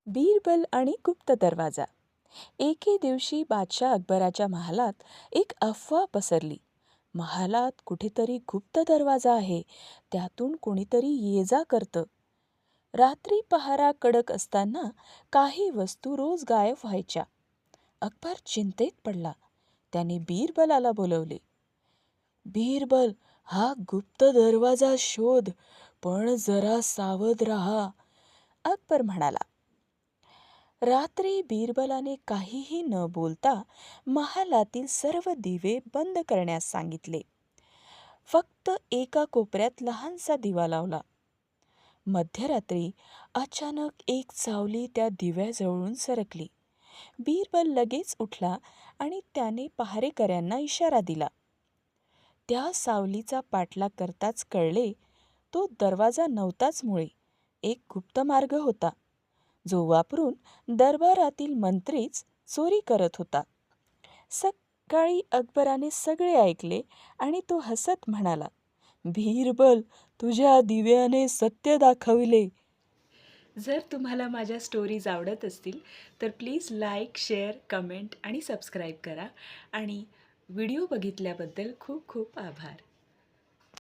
बीरबल आणि गुप्त दरवाजा. एके दिवशी बादशाह अकबराच्या महालात एक अफवा पसरली. महालात कुठेतरी गुप्त दरवाजा आहे, त्यातून कोणीतरी ये जा करतं. रात्री पहारा कडक असताना काही वस्तू रोज गायब व्हायच्या. अकबर चिंतेत पडला. त्याने बीरबलाला बोलवले. बीरबल, हा गुप्त दरवाजा शोध, पण जरा सावध राहा. अकबर म्हणाला. रात्री बीरबलाने काहीही न बोलता महालातील सर्व दिवे बंद करण्यास सांगितले. फक्त एका कोपऱ्यात लहानसा दिवा लावला. मध्यरात्री अचानक एक सावली त्या दिव्याजवळून सरकली. बीरबल लगेच उठला आणि त्याने पहारेकऱ्यांना इशारा दिला. त्या सावलीचा पाठलाग करताच कळले, तो दरवाजा नव्हताच मुळे, एक गुप्त मार्ग होता, जो वापरून दरबारातील मंत्रीच चोरी करत होता. सकाळी अकबराने सगळे ऐकले आणि तो हसत म्हणाला, बीरबल, तुझ्या दिव्याने सत्य दाखविले. जर तुम्हाला माझ्या स्टोरीज आवडत असतील तर प्लीज लाईक, शेअर, कमेंट आणि सबस्क्राईब करा. आणि व्हिडिओ बघितल्याबद्दल खूप खूप आभार.